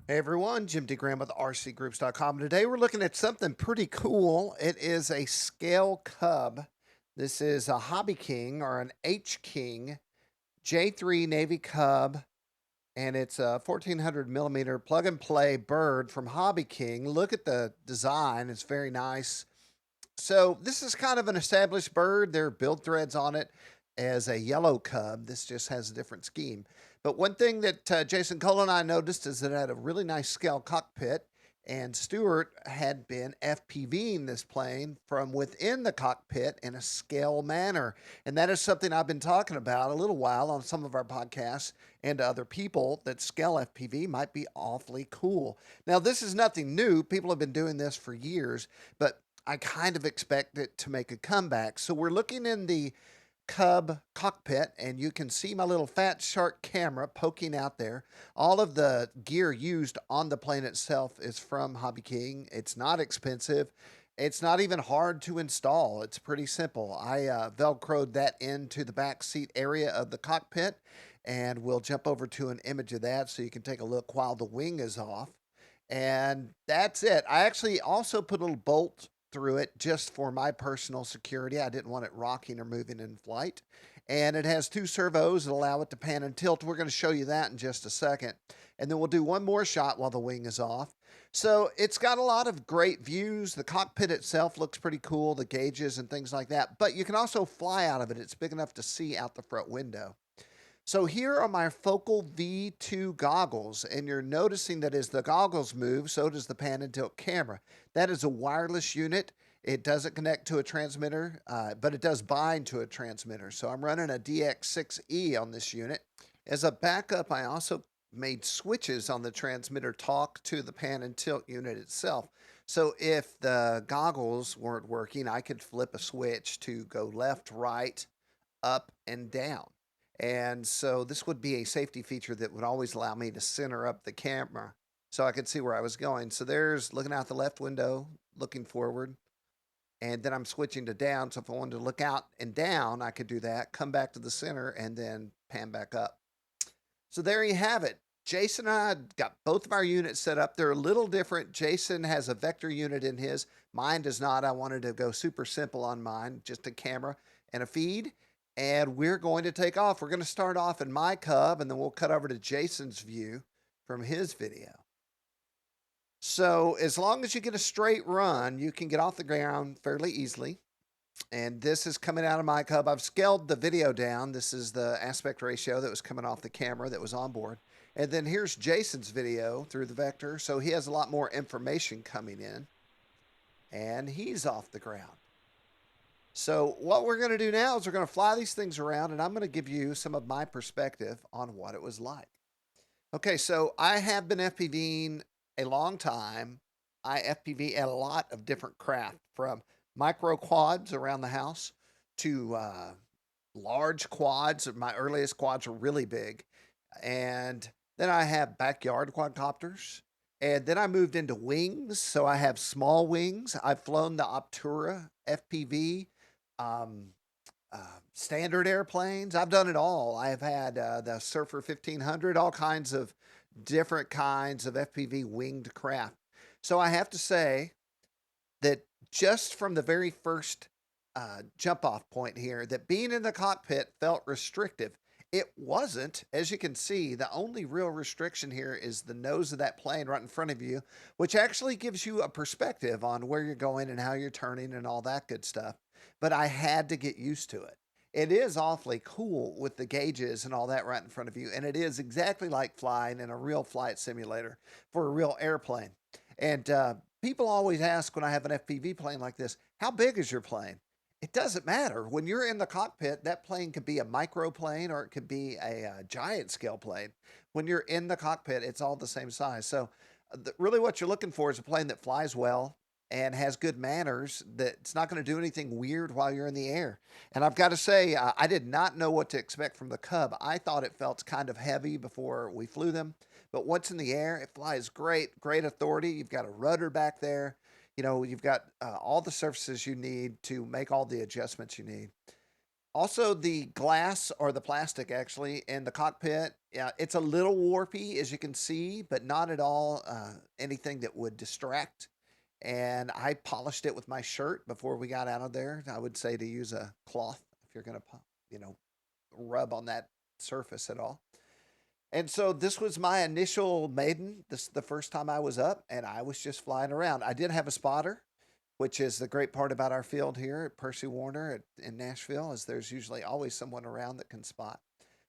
Hey everyone, Jim D. Graham with RCGroups.com. Today we're looking at something pretty cool. It is a scale cub. This is a HobbyKing or an HKing J3 Navy Cub, and it's a 1400 millimeter plug and play bird from HobbyKing. Look at the design, it's very nice. So this is kind of an established bird. There are build threads on it as a yellow cub. This just has a different scheme. But one thing that Jason Cole and I noticed is that it had a really nice scale cockpit, and Stewart had been FPVing this plane from within the cockpit in a scale manner. And that is something I've been talking about a little while on some of our podcasts and to other people, that scale FPV might be awfully cool. Now, this is nothing new. People have been doing this for years, but I kind of expect it to make a comeback. So we're looking in the Cub cockpit, and you can see my little Fat Shark camera poking out there. All of the gear used on the plane itself is from HobbyKing. It's not expensive. It's not even hard to install. It's pretty simple. I Velcroed that into the back seat area of the cockpit, and we'll jump over to an image of that so you can take a look while the wing is off. And that's it. I actually also put a little bolt through it just for my personal security. I didn't want it rocking or moving in flight. And it has two servos that allow it to pan and tilt. We're going to show you that in just a second. And then we'll do one more shot while the wing is off. So it's got a lot of great views. The cockpit itself looks pretty cool, the gauges and things like that. But you can also fly out of it. It's big enough to see out the front window. So here are my Focal V2 goggles, and you're noticing that as the goggles move, so does the pan and tilt camera. That is a wireless unit. It doesn't connect to a transmitter, but it does bind to a transmitter. So I'm running a DX6E on this unit. As a backup, I also made switches on the transmitter talk to the pan and tilt unit itself. So if the goggles weren't working, I could flip a switch to go left, right, up, and down. And so this would be a safety feature that would always allow me to center up the camera so I could see where I was going. So there's looking out the left window, looking forward. And then I'm switching to down. So if I wanted to look out and down, I could do that, come back to the center, and then pan back up. So there you have it. Jason and I got both of our units set up. They're a little different. Jason has a vector unit in his. Mine does not. I wanted to go super simple on mine, just a camera and a feed. And we're going to take off. We're going to start off in my Cub, and then we'll cut over to Jason's view from his video. So as long as you get a straight run, you can get off the ground fairly easily. And this is coming out of my Cub. I've scaled the video down. This is the aspect ratio that was coming off the camera that was on board. And then here's Jason's video through the vector. So he has a lot more information coming in. And he's off the ground. So what we're going to do now is we're going to fly these things around, and I'm going to give you some of my perspective on what it was like. Okay, so I have been FPVing a long time. I FPV at a lot of different craft, from micro quads around the house to large quads. My earliest quads were really big. And then I have backyard quadcopters. And then I moved into wings. So I have small wings. I've flown the Optura FPV, um, standard airplanes. I've done it all. I've had the Surfer 1500, all kinds of different kinds of FPV winged craft. So I have to say that just from the very first jump off point here, that being in the cockpit felt restrictive. It wasn't. As you can see, the only real restriction here is the nose of that plane right in front of you, which actually gives you a perspective on where you're going and how you're turning and all that good stuff. But I had to get used to it. It is awfully cool with the gauges and all that right in front of you, and it is exactly like flying in a real flight simulator for a real airplane. And people always ask when I have an FPV plane like this, how big is your plane? It doesn't matter. When you're in the cockpit, that plane could be a micro plane or it could be a giant scale plane. When you're in the cockpit, it's all the same size. So, really, what you're looking for is a plane that flies well and has good manners, that's not going to do anything weird while you're in the air. And I've got to say, I did not know what to expect from the Cub. I thought it felt kind of heavy before we flew them, but once in the air, it flies great, great authority. You've got a rudder back there. You know, you've got all the surfaces you need to make all the adjustments you need. Also, the glass or the plastic actually in the cockpit, yeah, it's a little warpy as you can see, but not at all anything that would distract. And I polished it with my shirt before we got out of there. I would say to use a cloth if you're going to, you know, rub on that surface at all. And so this was my initial maiden. This is the first time I was up, and I was just flying around. I did have a spotter, which is the great part about our field here at Percy Warner in Nashville, is there's usually always someone around that can spot.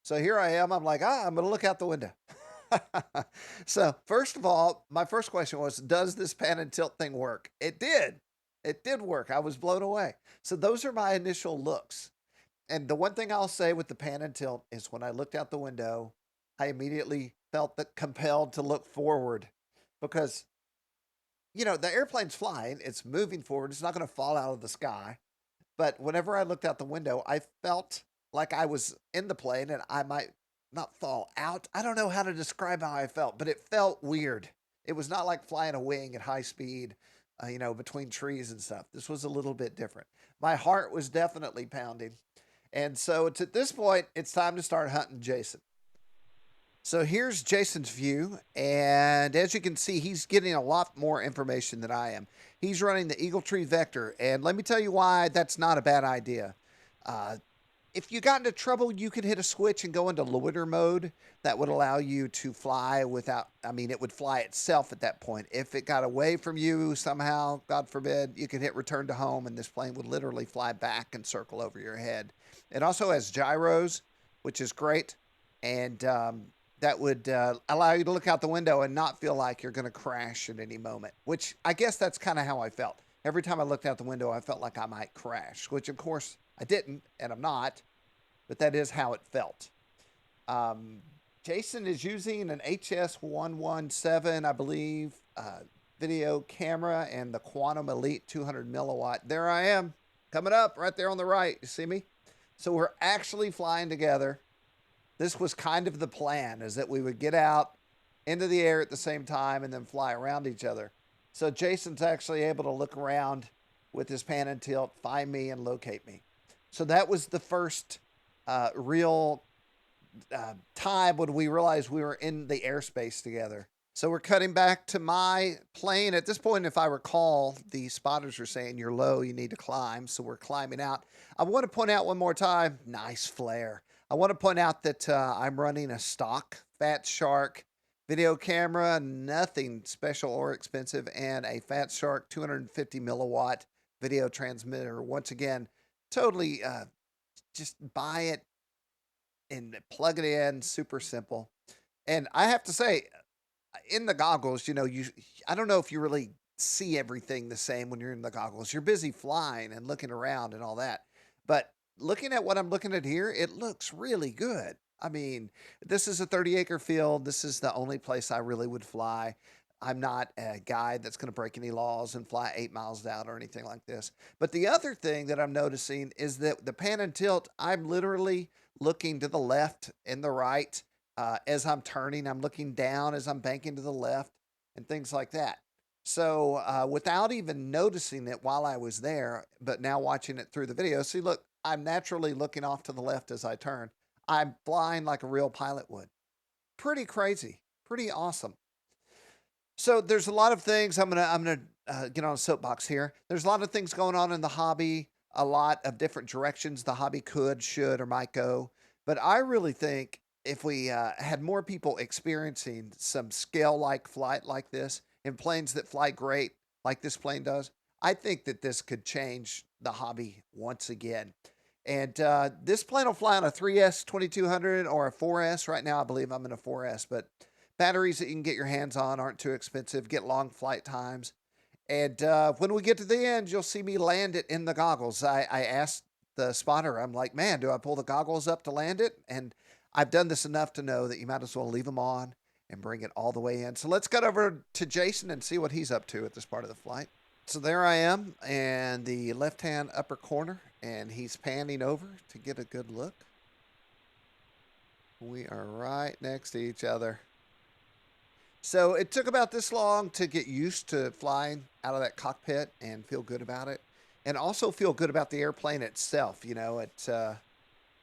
So here I am. I'm like, I'm going to look out the window. So first of all, my first question was, does this pan and tilt thing work? It did. It did work. I was blown away. So those are my initial looks. And the one thing I'll say with the pan and tilt is when I looked out the window, I immediately felt that compelled to look forward because, you know, the airplane's flying, it's moving forward, it's not going to fall out of the sky. But whenever I looked out the window, I felt like I was in the plane and I might not fall out. I don't know how to describe how I felt, but it felt weird. It was not like flying a wing at high speed, you know, between trees and stuff. This was a little bit different. My heart was definitely pounding. And so it's at this point, it's time to start hunting Jason. So here's Jason's view, and as you can see, he's getting a lot more information than I am. He's running the Eagle Tree Vector, and let me tell you why that's not a bad idea. Uh, if you got into trouble, you could hit a switch and go into loiter mode. That would allow you to fly without, I mean, it would fly itself at that point. If it got away from you somehow, God forbid, you could hit return to home, and this plane would literally fly back and circle over your head. It also has gyros, which is great, and that would allow you to look out the window and not feel like you're going to crash at any moment, which I guess that's kind of how I felt. Every time I looked out the window, I felt like I might crash, which of course I didn't, and I'm not, but that is how it felt. Um, Jason is using an HS117, I believe, video camera and the Quantum Elite 200 milliwatt. There I am, coming up right there on the right. You see me? So we're actually flying together. This was kind of the plan, is that we would get out into the air at the same time and then fly around each other. So Jason's actually able to look around with his pan and tilt, find me, and locate me. So that was the first real time when we realized we were in the airspace together. So we're cutting back to my plane. At this point, if I recall, the spotters are saying you're low, you need to climb. So we're climbing out. I want to point out one more time, nice flare. I want to point out that I'm running a stock Fat Shark video camera, nothing special or expensive, and a Fat Shark 250 milliwatt video transmitter. Once again, totally just buy it and plug it in, super simple. And I have to say, in the goggles, you know, I don't know if you really see everything the same when you're in the goggles. You're busy flying and looking around and all that. But looking at what I'm looking at here, it looks really good. I mean, this is a 30-acre field. This is the only place I really would fly. I'm not a guy that's going to break any laws and fly 8 miles out or anything like this. But the other thing that I'm noticing is that the pan and tilt, I'm literally looking to the left and the right as I'm turning. I'm looking down as I'm banking to the left and things like that. So without even noticing it while I was there, but now watching it through the video, see, look, I'm naturally looking off to the left as I turn. I'm flying like a real pilot would. Pretty crazy, pretty awesome. So there's a lot of things. I'm gonna get on a soapbox here. There's a lot of things going on in the hobby. A lot of different directions the hobby could, should, or might go. But I really think if we had more people experiencing some scale-like flight like this in planes that fly great, like this plane does, I think that this could change the hobby once again. And this plane will fly on a 3S 2200 or a 4S. Right now, I believe I'm in a 4S, but batteries that you can get your hands on aren't too expensive, get long flight times. And when we get to the end, you'll see me land it in the goggles. I asked the spotter, I'm like, man, do I pull the goggles up to land it? And I've done this enough to know that you might as well leave them on and bring it all the way in. So let's cut over to Jason and see what he's up to at this part of the flight. So there I am in the left-hand upper corner, and he's panning over to get a good look. We are right next to each other. So it took about this long to get used to flying out of that cockpit and feel good about it. And also feel good about the airplane itself. You know,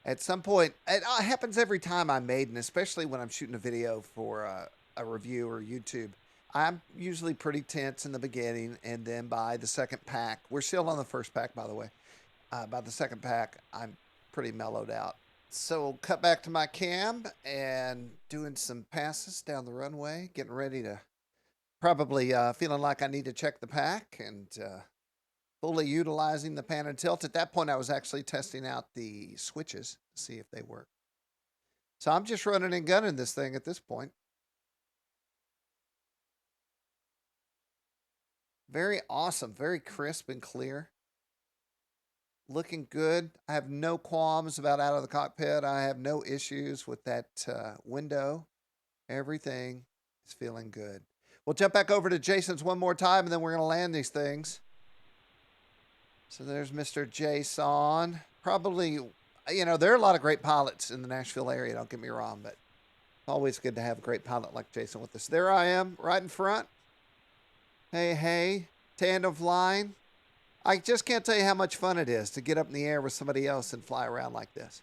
At some point, it happens every time I made, and especially when I'm shooting a video for a review or YouTube. I'm usually pretty tense in the beginning, and then by the second pack, we're still on the first pack, by the way. By the second pack, I'm pretty mellowed out. So cut back to my cam and doing some passes down the runway, getting ready to probably feeling like I need to check the pack and fully utilizing the pan and tilt. At that point, I was actually testing out the switches to see if they work. So I'm just running and gunning this thing at this point. Very awesome, very crisp and clear. Looking good. I have no qualms about out of the cockpit. I have no issues with that window. Everything is feeling good. We'll jump back over to Jason's one more time, and then we're going to land these things. So there's Mr. Jason. Probably, you know, there are a lot of great pilots in the Nashville area, don't get me wrong, but it's always good to have a great pilot like Jason with us. There I am, right in front. Hey, hey, tandem flying. I just can't tell you how much fun it is to get up in the air with somebody else and fly around like this.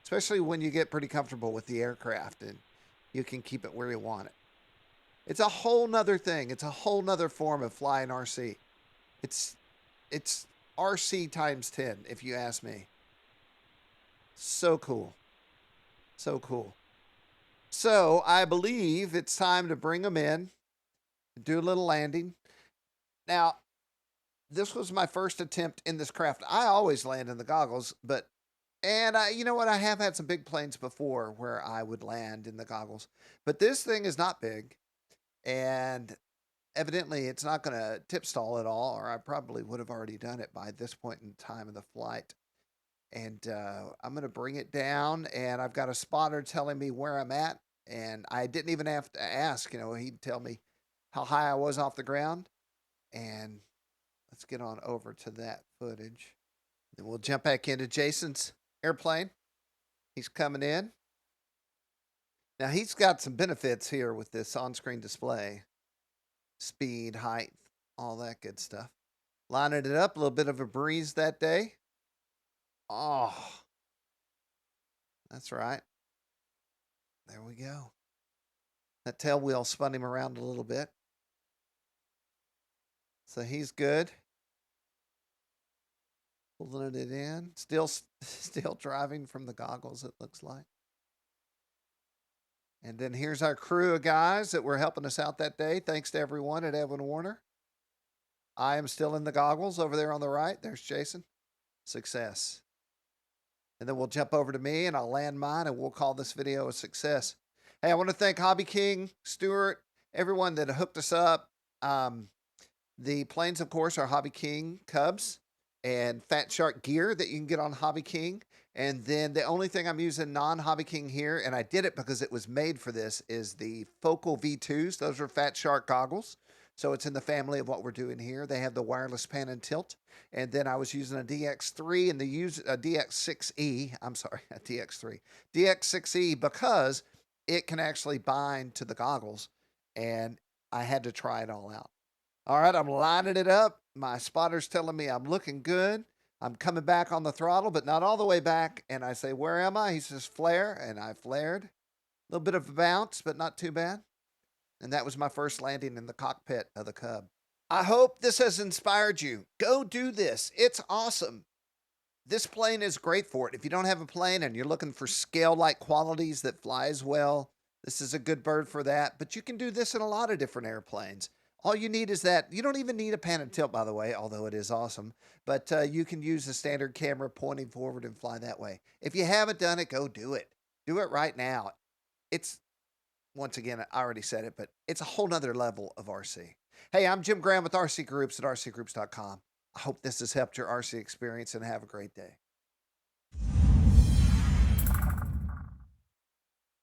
Especially when you get pretty comfortable with the aircraft and you can keep it where you want it. It's a whole nother thing. It's a whole nother form of flying RC. It's RC times 10, if you ask me. So cool. So cool. So I believe it's time to bring them in, do a little landing. Now, this was my first attempt in this craft. I always land in the goggles, and you know what? I have had some big planes before where I would land in the goggles, but this thing is not big, and evidently it's not going to tip stall at all, or I probably would have already done it by this point in time of the flight. And I'm going to bring it down, and I've got a spotter telling me where I'm at, and I didn't even have to ask. You know, he'd tell me how high I was off the ground, and let's get on over to that footage. Then we'll jump back into Jason's airplane. He's coming in. Now, he's got some benefits here with this on-screen display. Speed, height, all that good stuff. Lining it up, a little bit of a breeze that day. Oh, that's right. There we go. That tail wheel spun him around a little bit. So he's good. Pulling it in. Still driving from the goggles, it looks like. And then here's our crew of guys that were helping us out that day. Thanks to everyone at Edwin Warner. I am still in the goggles over there on the right. There's Jason. Success. And then we'll jump over to me and I'll land mine and we'll call this video a success. Hey, I want to thank HobbyKing, Stuart, everyone that hooked us up. The planes, of course, are HobbyKing Cubs and Fat Shark gear that you can get on HobbyKing. And then the only thing I'm using non-HobbyKing here, and I did it because it was made for this, is the Focal V2s. Those are Fat Shark goggles. So it's in the family of what we're doing here. They have the wireless pan and tilt. And then I was using a DX3 and the DX6E. I'm sorry, a DX3. DX6E because it can actually bind to the goggles. And I had to try it all out. All right, I'm lining it up. My spotter's telling me I'm looking good. I'm coming back on the throttle, but not all the way back. And I say, where am I? He says, flare. And I flared. A little bit of a bounce, but not too bad. And that was my first landing in the cockpit of the Cub. I hope this has inspired you. Go do this. It's awesome. This plane is great for it. If you don't have a plane and you're looking for scale-like qualities that flies well, this is a good bird for that. But you can do this in a lot of different airplanes. All you need is that. You don't even need a pan and tilt, by the way, although it is awesome. But you can use the standard camera pointing forward and fly that way. If you haven't done it, go do it. Do it right now. It's, once again, I already said it, but it's a whole nother level of RC. Hey, I'm Jim Graham with RC Groups at rcgroups.com. I hope this has helped your RC experience and have a great day.